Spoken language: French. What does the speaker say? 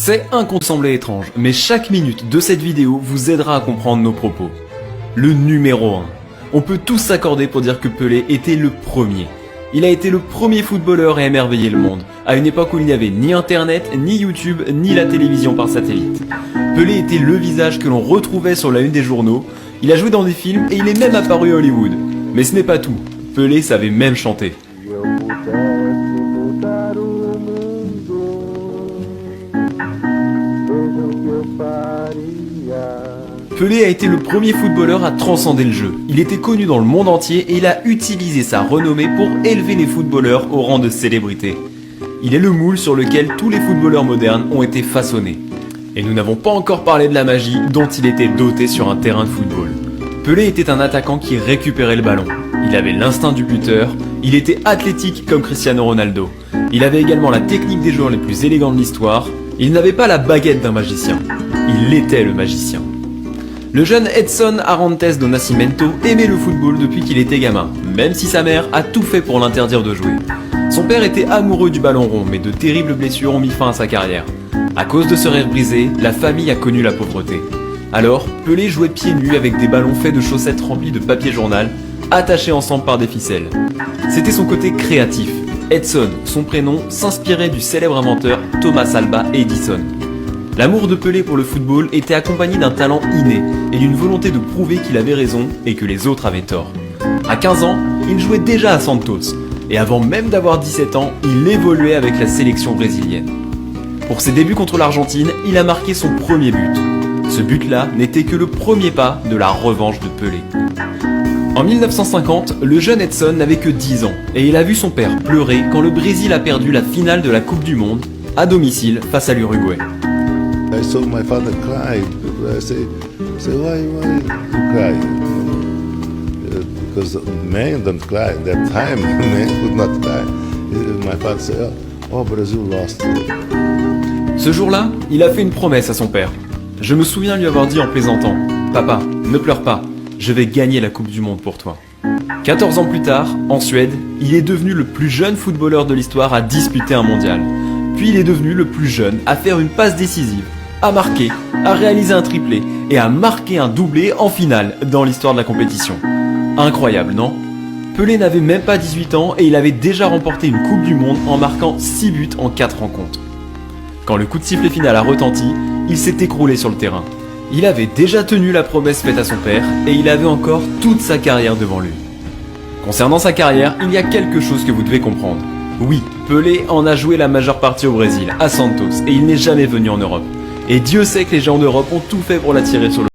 C'est un compte semblé étrange, mais chaque minute de cette vidéo vous aidera à comprendre nos propos. Le numéro 1. On peut tous s'accorder pour dire que Pelé était le premier. Il a été le premier footballeur à émerveiller le monde, à une époque où il n'y avait ni internet, ni YouTube, ni la télévision par satellite. Pelé était le visage que l'on retrouvait sur la une des journaux, il a joué dans des films et il est même apparu à Hollywood. Mais ce n'est pas tout, Pelé savait même chanter. Pelé a été le premier footballeur à transcender le jeu. Il était connu dans le monde entier et il a utilisé sa renommée pour élever les footballeurs au rang de célébrité. Il est le moule sur lequel tous les footballeurs modernes ont été façonnés. Et nous n'avons pas encore parlé de la magie dont il était doté sur un terrain de football. Pelé était un attaquant qui récupérait le ballon. Il avait l'instinct du buteur, il était athlétique comme Cristiano Ronaldo. Il avait également la technique des joueurs les plus élégants de l'histoire. Il n'avait pas la baguette d'un magicien, il était le magicien. Le jeune Edson Arantes do Nascimento aimait le football depuis qu'il était gamin, même si sa mère a tout fait pour l'interdire de jouer. Son père était amoureux du ballon rond, mais de terribles blessures ont mis fin à sa carrière. À cause de ce rêve brisé, la famille a connu la pauvreté. Alors, Pelé jouait pieds nus avec des ballons faits de chaussettes remplies de papier journal, attachés ensemble par des ficelles. C'était son côté créatif. Edson, son prénom, s'inspirait du célèbre inventeur Thomas Alva Edison. L'amour de Pelé pour le football était accompagné d'un talent inné et d'une volonté de prouver qu'il avait raison et que les autres avaient tort. À 15 ans, il jouait déjà à Santos, et avant même d'avoir 17 ans, il évoluait avec la sélection brésilienne. Pour ses débuts contre l'Argentine, il a marqué son premier but. Ce but-là n'était que le premier pas de la revanche de Pelé. En 1950, le jeune Edson n'avait que 10 ans, et il a vu son père pleurer quand le Brésil a perdu la finale de la Coupe du Monde, à domicile face à l'Uruguay. I saw my father cry. I say, why you cry? Because men don't cry. At that time, men could not cry. My father said, oh, Brazil lost. Ce jour-là, il a fait une promesse à son père. Je me souviens lui avoir dit en plaisantant, « Papa, ne pleure pas, je vais gagner la Coupe du Monde pour toi. » 14 ans plus tard, en Suède, il est devenu le plus jeune footballeur de l'histoire à disputer un mondial. Puis il est devenu le plus jeune à faire une passe décisive, à marquer, à réaliser un triplé et à marquer un doublé en finale dans l'histoire de la compétition. Incroyable, non? Pelé n'avait même pas 18 ans et il avait déjà remporté une Coupe du Monde en marquant 6 buts en 4 rencontres. Quand le coup de sifflet final a retenti, il s'est écroulé sur le terrain. Il avait déjà tenu la promesse faite à son père et il avait encore toute sa carrière devant lui. Concernant sa carrière, il y a quelque chose que vous devez comprendre. Oui, Pelé en a joué la majeure partie au Brésil, à Santos, et il n'est jamais venu en Europe. Et Dieu sait que les gens d'Europe ont tout fait pour l'attirer sur le